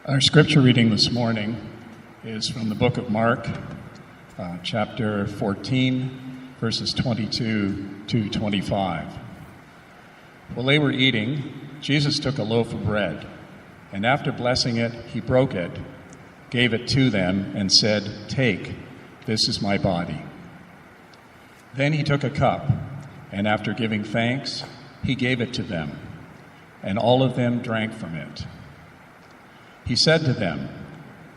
Our scripture reading this morning is from the book of Mark, chapter 14, verses 22 to 25. While they were eating, Jesus took a loaf of bread, and after blessing it, he broke it, gave it to them, and said, "Take, this is my body." Then he took a cup, and after giving thanks, he gave it to them, and all of them drank from it. He said to them,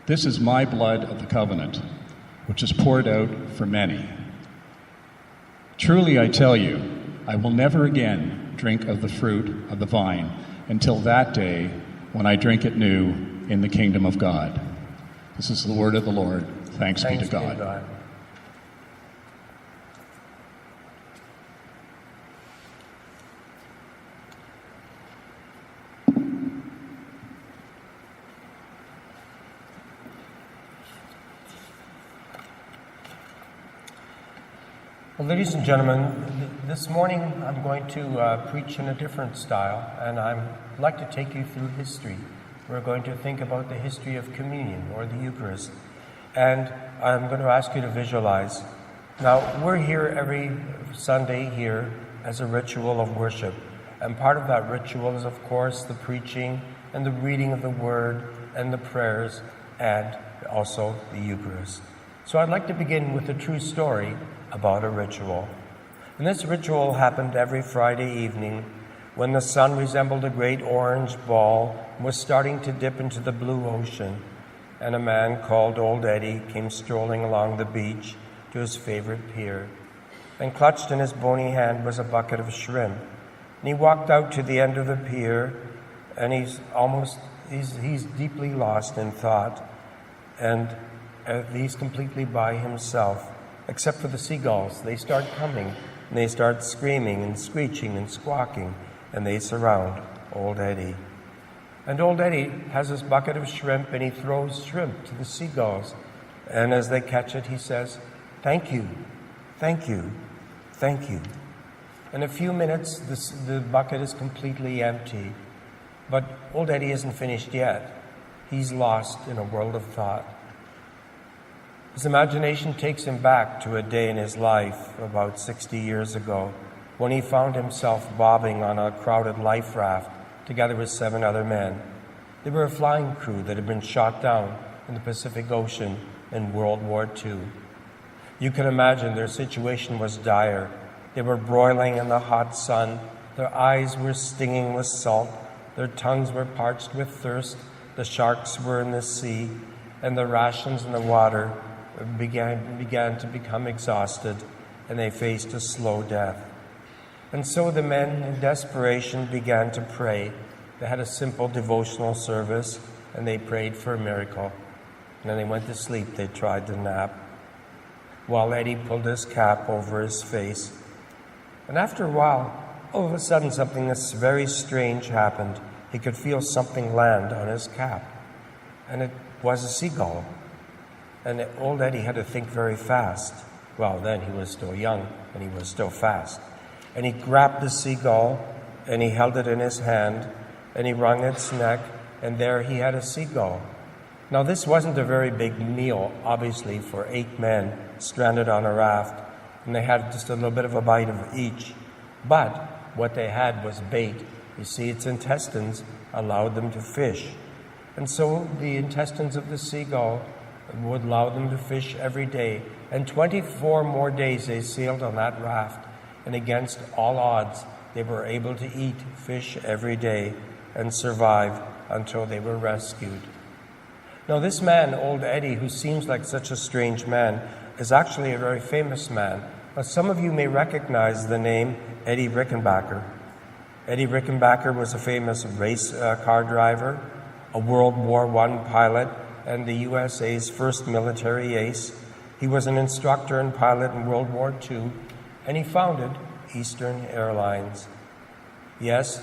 "This is my blood of the covenant, which is poured out for many. Truly I tell you, I will never again drink of the fruit of the vine until that day when I drink it new in the kingdom of God." This is the word of the Lord. Thanks be to God. Well, ladies and gentlemen, this morning I'm going to preach in a different style, and I'd like to take you through history. We're going to think about the history of communion, or the Eucharist, and I'm going to ask you to visualize. Now, we're here every Sunday here as a ritual of worship, and part of that ritual is, of course, the preaching and the reading of the Word and the prayers, and also the Eucharist. So I'd like to begin with a true story about a ritual. And this ritual happened every Friday evening when the sun resembled a great orange ball and was starting to dip into the blue ocean, and a man called Old Eddie came strolling along the beach to his favorite pier. And clutched in his bony hand was a bucket of shrimp. And he walked out to the end of the pier, and he's deeply lost in thought, and he's completely by himself. Except for the seagulls. They start coming, and they start screaming and screeching and squawking, and they surround Old Eddie. And Old Eddie has his bucket of shrimp, and he throws shrimp to the seagulls. And as they catch it, he says, "Thank you, thank you, thank you." In a few minutes, the bucket is completely empty. But Old Eddie isn't finished yet. He's lost in a world of thought. His imagination takes him back to a day in his life about 60 years ago when he found himself bobbing on a crowded life raft together with 7 other men. They were a flying crew that had been shot down in the Pacific Ocean in World War II. You can imagine their situation was dire. They were broiling in the hot sun. Their eyes were stinging with salt. Their tongues were parched with thirst. The sharks were in the sea, and the rations in the water began to become exhausted, and they faced a slow death. And so the men, in desperation, began to pray. They had a simple devotional service, and they prayed for a miracle. And then they went to sleep. They tried to nap, while Eddie pulled his cap over his face. And after a while, all of a sudden, something that's very strange happened. He could feel something land on his cap, and it was a seagull. And Old Eddie had to think very fast. Well, then he was still young, and he was still fast. And he grabbed the seagull, and he held it in his hand, and he wrung its neck, and there he had a seagull. Now, this wasn't a very big meal, obviously, for 8 men stranded on a raft, and they had just a little bit of a bite of each. But what they had was bait. You see, its intestines allowed them to fish. And so the intestines of the seagull would allow them to fish every day. And 24 more days they sailed on that raft. And against all odds, they were able to eat fish every day and survive until they were rescued. Now, this man, Old Eddie, who seems like such a strange man, is actually a very famous man. Now, some of you may recognize the name Eddie Rickenbacker. Eddie Rickenbacker was a famous race car driver, a World War I pilot, and the USA's first military ace. He was an instructor and pilot in World War II, and he founded Eastern Airlines. Yes,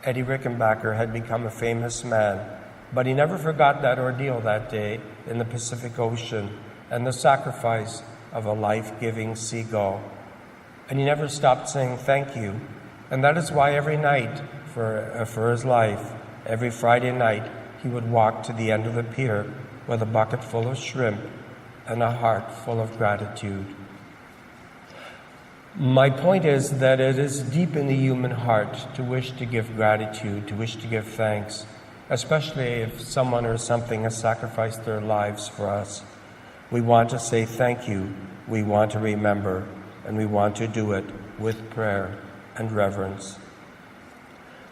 Eddie Rickenbacker had become a famous man, but he never forgot that ordeal that day in the Pacific Ocean and the sacrifice of a life-giving seagull. And he never stopped saying thank you. And that is why every night for his life, every Friday night, he would walk to the end of the pier with a bucket full of shrimp and a heart full of gratitude. My point is that it is deep in the human heart to wish to give gratitude, to wish to give thanks, especially if someone or something has sacrificed their lives for us. We want to say thank you, we want to remember, and we want to do it with prayer and reverence.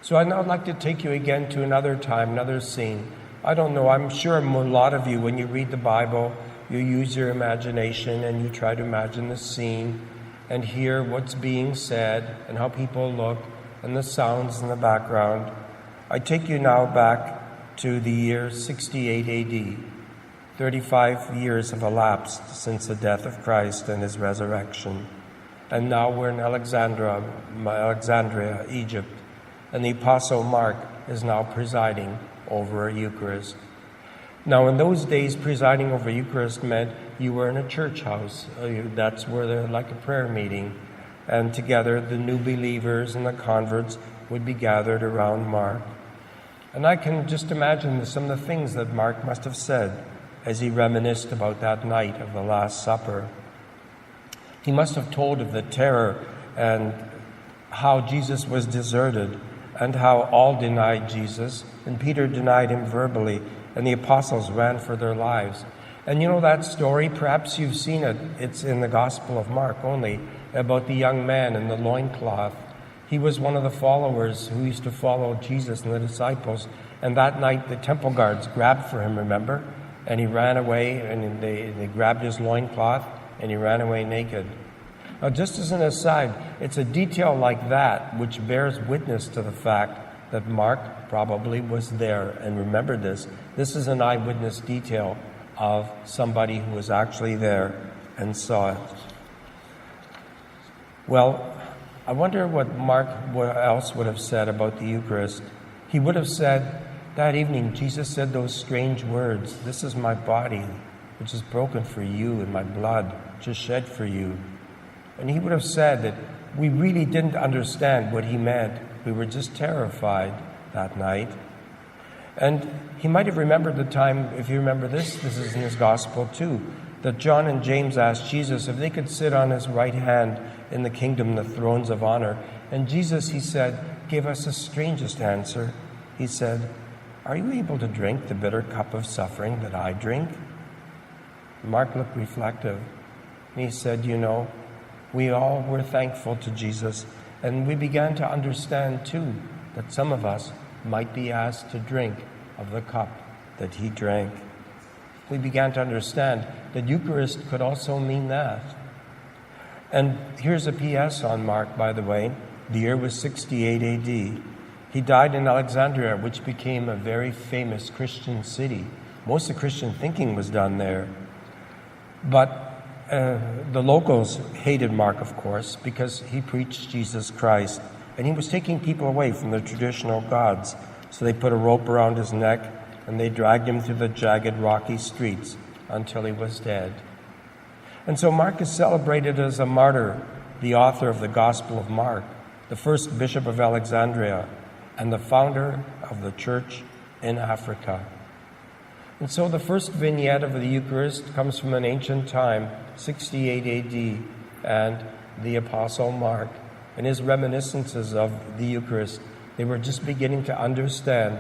So I'd now like to take you again to another time, another scene. I don't know, I'm sure a lot of you, when you read the Bible, you use your imagination and you try to imagine the scene and hear what's being said and how people look and the sounds in the background. I take you now back to the year 68 AD. 35 years have elapsed since the death of Christ and his resurrection. And now we're in Alexandria, Egypt, and the Apostle Mark is now presiding over a Eucharist. Now, in those days, presiding over Eucharist meant you were in a church house. That's where they're like a prayer meeting. And together, the new believers and the converts would be gathered around Mark. And I can just imagine some of the things that Mark must have said as he reminisced about that night of the Last Supper. He must have told of the terror and how Jesus was deserted and how all denied Jesus, and Peter denied him verbally, and the apostles ran for their lives. And you know that story? Perhaps you've seen it. It's in the Gospel of Mark only, about the young man in the loincloth. He was one of the followers who used to follow Jesus and the disciples. And that night the temple guards grabbed for him, remember? And he ran away, and they grabbed his loincloth, and he ran away naked. Now, just as an aside, it's a detail like that which bears witness to the fact that Mark probably was there. And remember this. This is an eyewitness detail of somebody who was actually there and saw it. Well, I wonder what Mark else would have said about the Eucharist. He would have said, that evening, Jesus said those strange words, "This is my body, which is broken for you, and my blood, which is shed for you." And he would have said that we really didn't understand what he meant. We were just terrified that night. And he might have remembered the time, if you remember this is in his gospel too, that John and James asked Jesus if they could sit on his right hand in the kingdom, the thrones of honor. And Jesus, he said, gave us the strangest answer. He said, "Are you able to drink the bitter cup of suffering that I drink?" Mark looked reflective. And he said, we all were thankful to Jesus, and we began to understand too that some of us might be asked to drink of the cup that he drank. We began to understand that Eucharist could also mean that. And here's a P.S. on Mark, by the way. The year was 68 A.D. He died in Alexandria, which became a very famous Christian city. Most of the Christian thinking was done there. But the locals hated Mark, of course, because he preached Jesus Christ. And he was taking people away from their traditional gods. So they put a rope around his neck and they dragged him through the jagged, rocky streets until he was dead. And so Mark is celebrated as a martyr, the author of the Gospel of Mark, the first bishop of Alexandria, and the founder of the church in Africa. And so the first vignette of the Eucharist comes from an ancient time, 68 AD, and the Apostle Mark. And his reminiscences of the Eucharist, they were just beginning to understand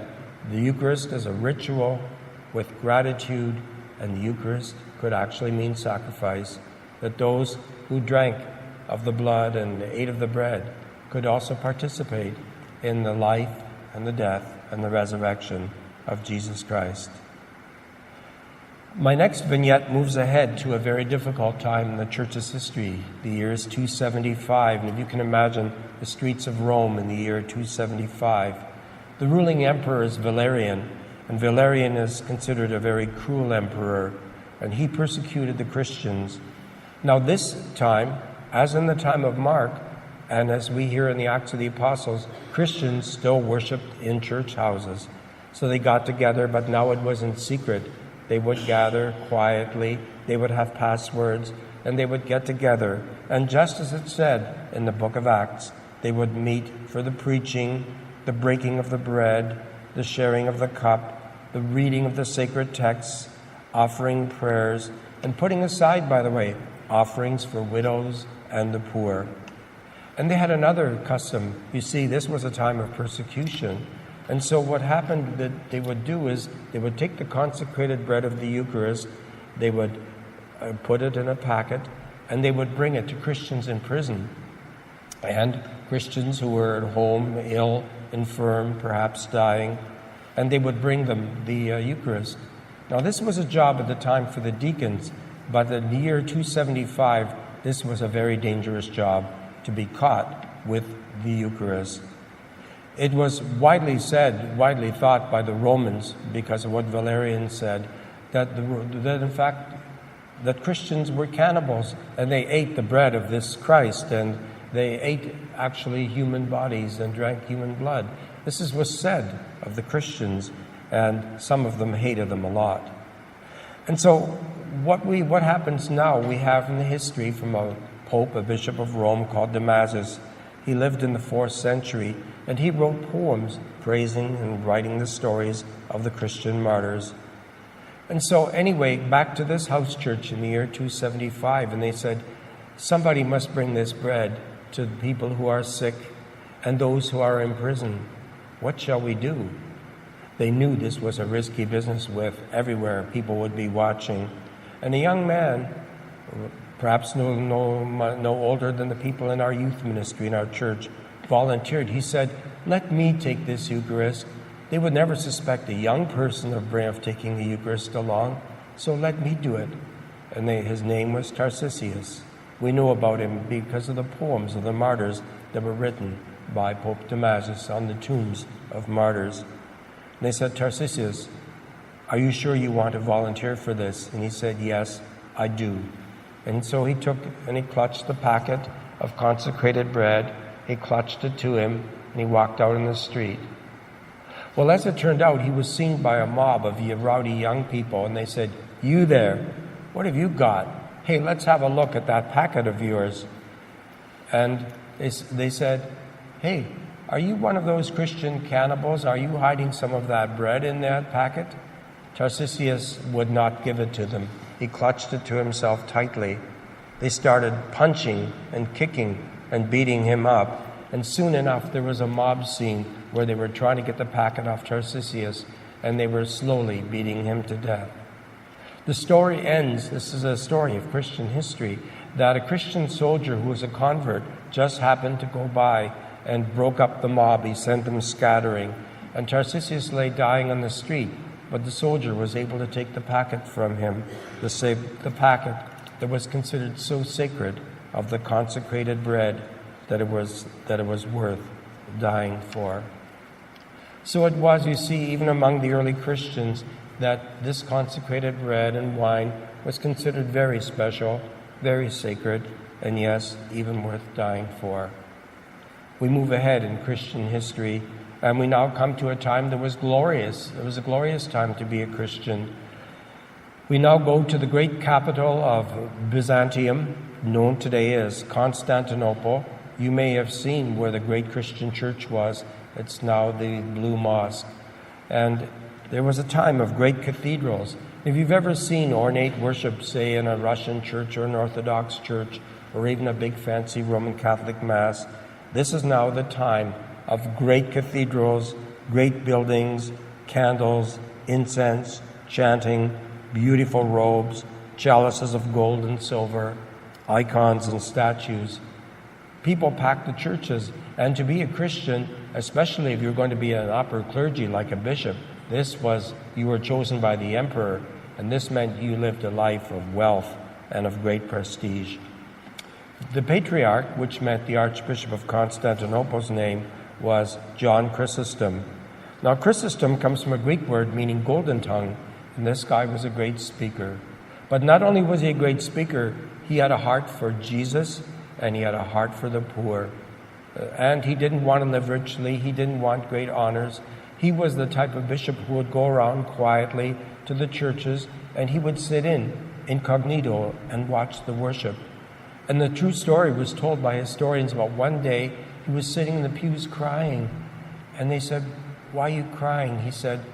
the Eucharist as a ritual with gratitude, and the Eucharist could actually mean sacrifice, that those who drank of the blood and ate of the bread could also participate in the life and the death and the resurrection of Jesus Christ. My next vignette moves ahead to a very difficult time in the Church's history. The year is 275, and if you can imagine the streets of Rome in the year 275. The ruling emperor is Valerian, and Valerian is considered a very cruel emperor, and he persecuted the Christians. Now this time, as in the time of Mark, and as we hear in the Acts of the Apostles, Christians still worshipped in church houses. So they got together, but now it was in secret. They would gather quietly, they would have passwords, and they would get together. And just as it said in the book of Acts, they would meet for the preaching, the breaking of the bread, the sharing of the cup, the reading of the sacred texts, offering prayers, and putting aside, by the way, offerings for widows and the poor. And they had another custom. You see, this was a time of persecution. And so what happened that they would do is they would take the consecrated bread of the Eucharist, they would put it in a packet, and they would bring it to Christians in prison. And Christians who were at home, ill, infirm, perhaps dying, and they would bring them the Eucharist. Now this was a job at the time for the deacons, but in the year 275, this was a very dangerous job, to be caught with the Eucharist. It was widely thought by the Romans, because of what Valerian said, that in fact that Christians were cannibals, and they ate the bread of this Christ, and they ate actually human bodies and drank human blood. This was said of the Christians, and some of them hated them a lot. And so what happens now, we have in the history from a pope, a bishop of Rome called Damasus. He lived in the 4th century, and he wrote poems praising and writing the stories of the Christian martyrs. And so anyway, back to this house church in the year 275, and they said, somebody must bring this bread to the people who are sick and those who are in prison. What shall we do? They knew this was a risky business with everywhere people would be watching. And a young man, perhaps no older than the people in our youth ministry in our church, volunteered. He said, let me take this Eucharist. They would never suspect a young person of taking the Eucharist along, so let me do it. And his name was Tarcisius. We know about him because of the poems of the martyrs that were written by Pope Damasus on the tombs of martyrs. And they said, Tarcisius, are you sure you want to volunteer for this? And he said, yes, I do. And so he took and he clutched the packet of consecrated bread, he clutched it to him, and he walked out in the street. Well, as it turned out, he was seen by a mob of rowdy young people, and they said, you there, what have you got? Hey, let's have a look at that packet of yours. And they said, hey, are you one of those Christian cannibals? Are you hiding some of that bread in that packet? Tarcisius would not give it to them. He clutched it to himself tightly. They started punching and kicking and beating him up. And soon enough, there was a mob scene where they were trying to get the packet off Tarcisius, and they were slowly beating him to death. The story ends, this is a story of Christian history, that a Christian soldier who was a convert just happened to go by and broke up the mob. He sent them scattering, and Tarcisius lay dying on the street, but the soldier was able to take the packet from him, the packet that was considered so sacred of the consecrated bread that it was worth dying for. So it was, you see, even among the early Christians, that this consecrated bread and wine was considered very special, very sacred, and yes, even worth dying for. We move ahead in Christian history, and we now come to a time that was glorious. It was a glorious time to be a Christian. We now go to the great capital of Byzantium, known today as Constantinople. You may have seen where the great Christian church was. It's now the Blue Mosque. And there was a time of great cathedrals. If you've ever seen ornate worship, say, in a Russian church or an Orthodox church, or even a big fancy Roman Catholic Mass, this is now the time of great cathedrals, great buildings, candles, incense, chanting, beautiful robes, chalices of gold and silver, icons and statues. People pack the churches, and to be a Christian, especially if you're going to be an upper clergy like a bishop, you were chosen by the emperor, and this meant you lived a life of wealth and of great prestige. The patriarch, which meant the Archbishop of Constantinople's name, was John Chrysostom. Now, Chrysostom comes from a Greek word meaning golden tongue, and this guy was a great speaker. But not only was he a great speaker, he had a heart for Jesus, and he had a heart for the poor. And he didn't want to live richly. He didn't want great honors. He was the type of bishop who would go around quietly to the churches, and he would sit incognito and watch the worship. And the true story was told by historians about one day he was sitting in the pews crying. And they said, "Why are you crying?" He said,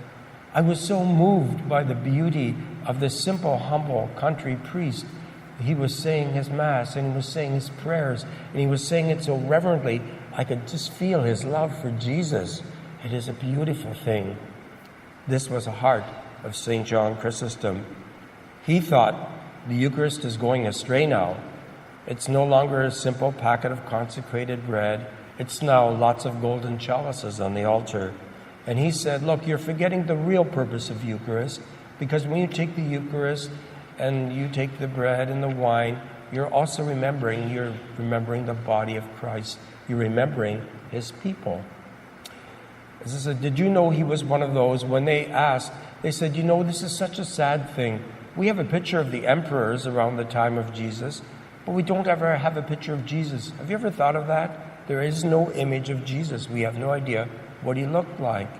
I was so moved by the beauty of this simple, humble country priest. He was saying his Mass, and he was saying his prayers, and he was saying it so reverently, I could just feel his love for Jesus. It is a beautiful thing. This was the heart of St. John Chrysostom. He thought the Eucharist is going astray now. It's no longer a simple packet of consecrated bread. It's now lots of golden chalices on the altar. And he said, look, you're forgetting the real purpose of Eucharist, because when you take the Eucharist and you take the bread and the wine, you're also remembering the body of Christ. You're remembering his people. As I said, did you know he was one of those, when they asked, they said, this is such a sad thing. We have a picture of the emperors around the time of Jesus, but we don't ever have a picture of Jesus. Have you ever thought of that? There is no image of Jesus. We have no idea what he looked like.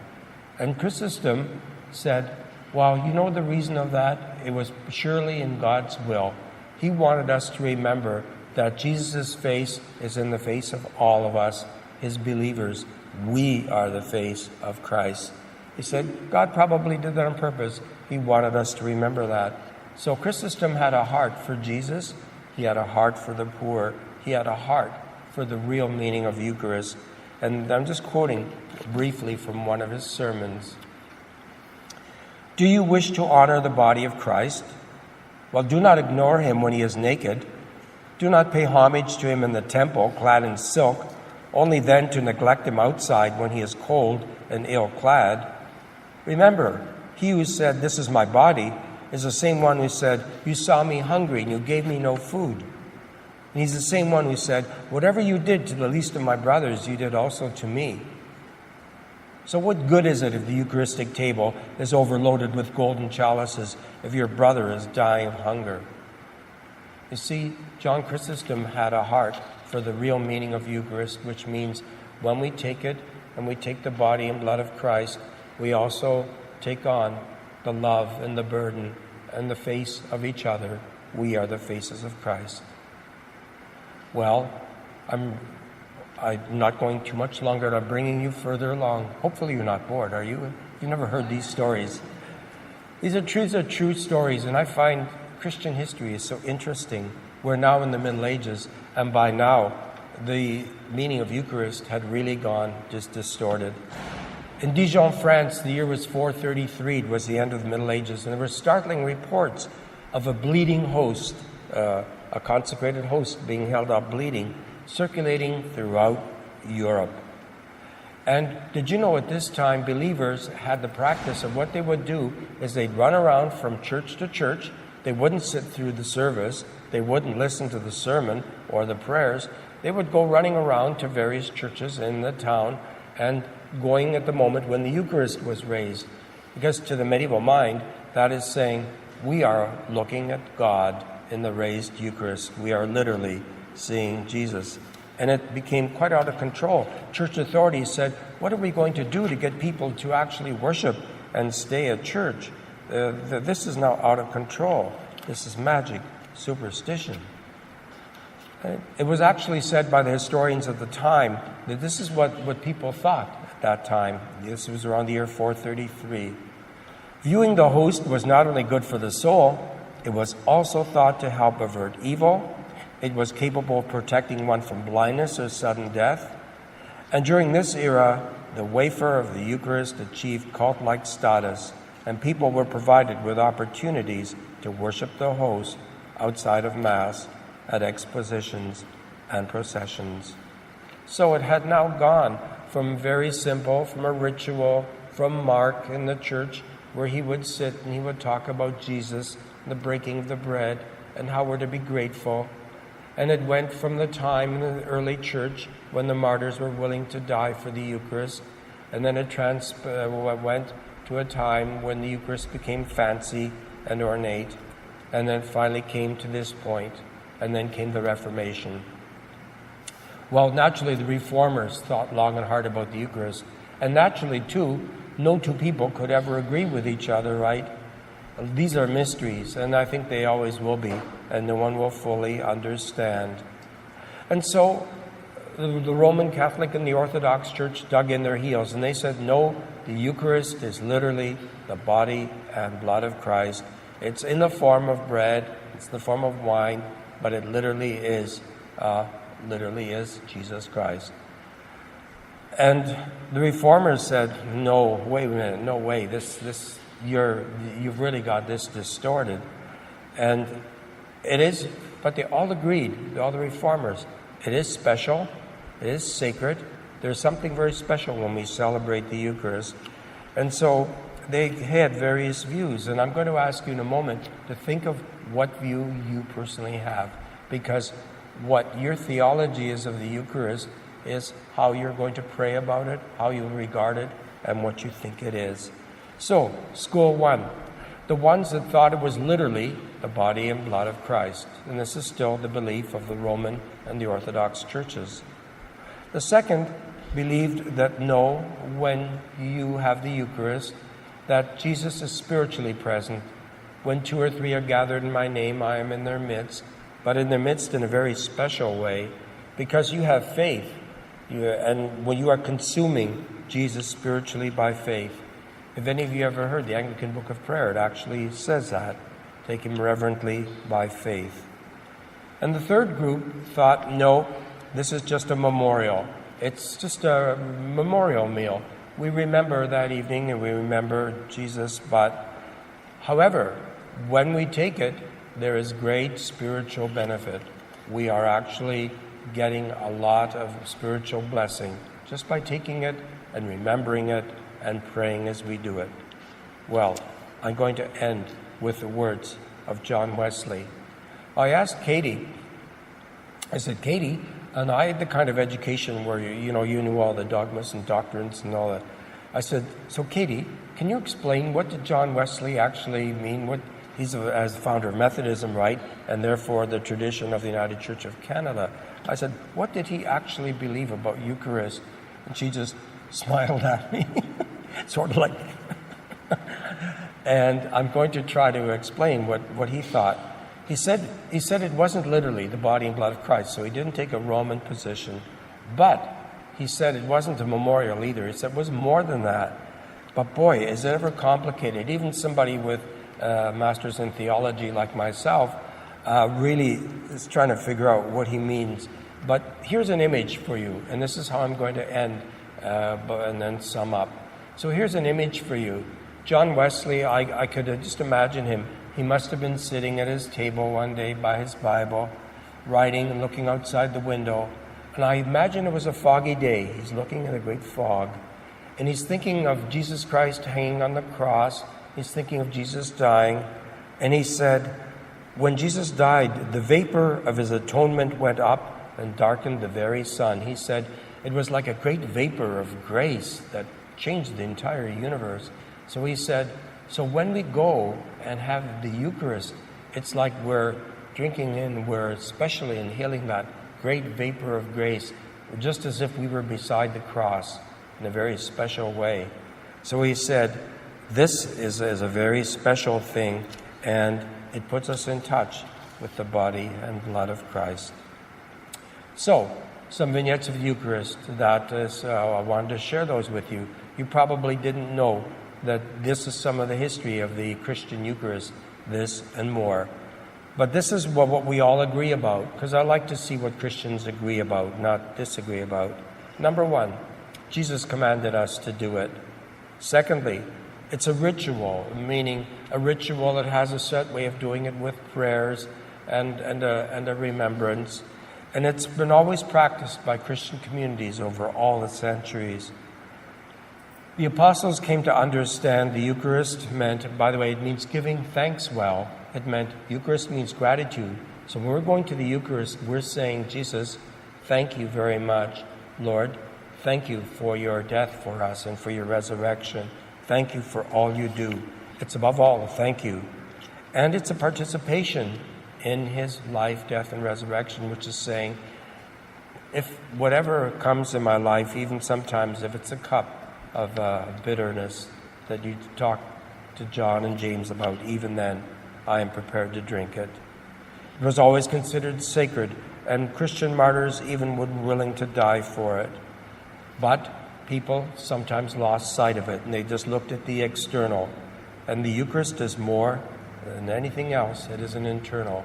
And Chrysostom said, well, the reason of that? It was surely in God's will. He wanted us to remember that Jesus' face is in the face of all of us, his believers. We are the face of Christ. He said, God probably did that on purpose. He wanted us to remember that. So Chrysostom had a heart for Jesus. He had a heart for the poor. He had a heart for the real meaning of Eucharist. And I'm just quoting briefly from one of his sermons. Do you wish to honor the body of Christ? Well, do not ignore him when he is naked. Do not pay homage to him in the temple, clad in silk, only then to neglect him outside when he is cold and ill-clad. Remember, he who said, this is my body, is the same one who said, you saw me hungry and you gave me no food. And he's the same one who said, whatever you did to the least of my brothers, you did also to me. So what good is it if the Eucharistic table is overloaded with golden chalices if your brother is dying of hunger? You see, John Chrysostom had a heart for the real meaning of Eucharist, which means when we take it and we take the body and blood of Christ, we also take on the love and the burden and the face of each other. We are the faces of Christ. Well, I'm not going too much longer, and I'm bringing you further along. Hopefully you're not bored, are you? You've never heard these stories. These are true stories, and I find Christian history is so interesting. We're now in the Middle Ages, and by now, the meaning of Eucharist had really gone just distorted. In Dijon, France, the year was 433. It was the end of the Middle Ages, and there were startling reports of a bleeding host, a consecrated host being held up bleeding, circulating throughout Europe. And did you know at this time believers had the practice of what they would do is they'd run around from church to church. They wouldn't sit through the service. They wouldn't listen to the sermon or the prayers. They would go running around to various churches in the town and going at the moment when the Eucharist was raised. Because to the medieval mind, that is saying we are looking at God in the raised Eucharist. We are literally seeing Jesus. And it became quite out of control. Church authorities said, what are we going to do to get people to actually worship and stay at church? This is now out of control. This is magic, superstition. It was actually said by the historians of the time that this is what people thought at that time. This was around the year 433. Viewing the host was not only good for the soul, it was also thought to help avert evil. It was capable of protecting one from blindness or sudden death. And during this era, the wafer of the Eucharist achieved cult-like status, and people were provided with opportunities to worship the host outside of Mass, at expositions and processions. So it had now gone from very simple, from a ritual, from Mark in the church, where he would sit and he would talk about Jesus, the breaking of the bread, and how we're to be grateful. And it went from the time in the early church when the martyrs were willing to die for the Eucharist, and then it went to a time when the Eucharist became fancy and ornate, and then finally came to this point, and then came the Reformation. Well, naturally, the Reformers thought long and hard about the Eucharist, and naturally, too, no two people could ever agree with each other, right? These are mysteries, and I think they always will be, and no one will fully understand. And so the Roman Catholic and the Orthodox Church dug in their heels, and they said, no, the Eucharist is literally the body and blood of Christ. It's in the form of bread, it's in the form of wine, but it literally is Jesus Christ. And the Reformers said, no, wait a minute, no way, you've really got this distorted. And it is, but they all agreed, all the Reformers, it is special, it is sacred. There's something very special when we celebrate the Eucharist. And so they had various views. And I'm going to ask you in a moment to think of what view you personally have. Because what your theology is of the Eucharist is how you're going to pray about it, how you regard it, and what you think it is. So, school one. The ones that thought it was literally the body and blood of Christ. And this is still the belief of the Roman and the Orthodox churches. The second believed that no, when you have the Eucharist, that Jesus is spiritually present. When 2 or 3 are gathered in my name, I am in their midst, but in their midst in a very special way, because you have faith, and when you are consuming Jesus spiritually by faith. If any of you ever heard the Anglican Book of Prayer, it actually says that. Take him reverently by faith. And the third group thought, no, this is just a memorial. It's just a memorial meal. We remember that evening and we remember Jesus, but however, when we take it, there is great spiritual benefit. We are actually getting a lot of spiritual blessing just by taking it and remembering it and praying as we do it. Well, I'm going to end with the words of John Wesley. I asked Katie, I said, Katie, and I had the kind of education where you knew all the dogmas and doctrines and all that. I said, so Katie, can you explain what did John Wesley actually mean? He's as founder of Methodism, right? And therefore the tradition of the United Church of Canada. I said, what did he actually believe about Eucharist? And she just smiled at me, sort of like, and I'm going to try to explain what he thought. He said it wasn't literally the body and blood of Christ, so he didn't take a Roman position. But he said it wasn't a memorial either. He said it was more than that. But boy, is it ever complicated. Even somebody with masters in theology like myself really is trying to figure out what he means. But here's an image for you, and this is how I'm going to end and then sum up. So here's an image for you. John Wesley, I could just imagine him. He must have been sitting at his table one day by his Bible, writing and looking outside the window. And I imagine it was a foggy day. He's looking at a great fog. And he's thinking of Jesus Christ hanging on the cross. He's thinking of Jesus dying. And he said, when Jesus died, the vapor of his atonement went up and darkened the very sun. He said, it was like a great vapor of grace that changed the entire universe. So he said, so when we go and have the Eucharist, it's like we're drinking in, we're especially inhaling that great vapor of grace, just as if we were beside the cross in a very special way. So he said, this is a very special thing, and it puts us in touch with the body and blood of Christ. So, some vignettes of the Eucharist that is, I wanted to share those with you. You probably didn't know that this is some of the history of the Christian Eucharist, this and more. But this is what we all agree about, because I like to see what Christians agree about, not disagree about. Number one, Jesus commanded us to do it. Secondly, it's a ritual, meaning a ritual that has a set way of doing it with prayers and a remembrance. And it's been always practiced by Christian communities over all the centuries. The apostles came to understand the Eucharist meant, by the way, it means giving thanks well. It meant Eucharist means gratitude. So when we're going to the Eucharist, we're saying, Jesus, thank you very much. Lord, thank you for your death for us and for your resurrection. Thank you for all you do. It's above all a thank you. And it's a participation in his life, death, and resurrection, which is saying, if whatever comes in my life, even sometimes if it's a cup of bitterness that you talk to John and James about, even then, I am prepared to drink it. It was always considered sacred, and Christian martyrs even were willing to die for it. But people sometimes lost sight of it, and they just looked at the external. And the Eucharist is more than anything else. It is an internal.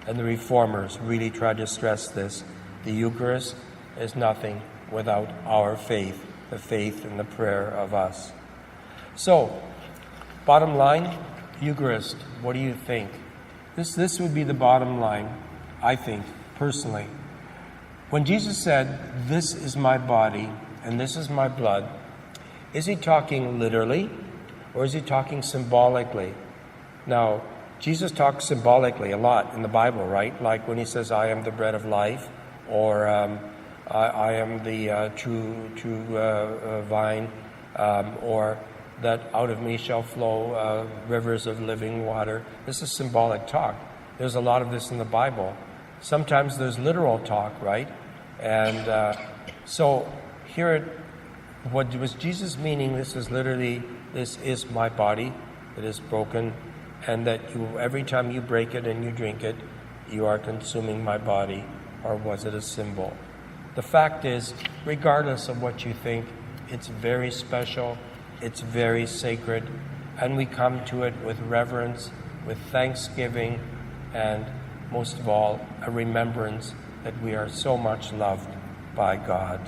And the Reformers really tried to stress this. The Eucharist is nothing without our faith, the faith and the prayer of us. So, bottom line, Eucharist, what do you think? This would be the bottom line, I think, personally. When Jesus said, "This is my body and this is my blood," is he talking literally or is he talking symbolically? Now, Jesus talks symbolically a lot in the Bible, right? Like when he says, "I am the bread of life," or I am the true vine, or that out of me shall flow rivers of living water. This is symbolic talk. There's a lot of this in the Bible. Sometimes there's literal talk, right? And so here, what was Jesus meaning? This is literally, this is my body that is broken, and that every time you break it and you drink it, you are consuming my body. Or was it a symbol? The fact is, regardless of what you think, it's very special, it's very sacred, and we come to it with reverence, with thanksgiving, and most of all, a remembrance that we are so much loved by God.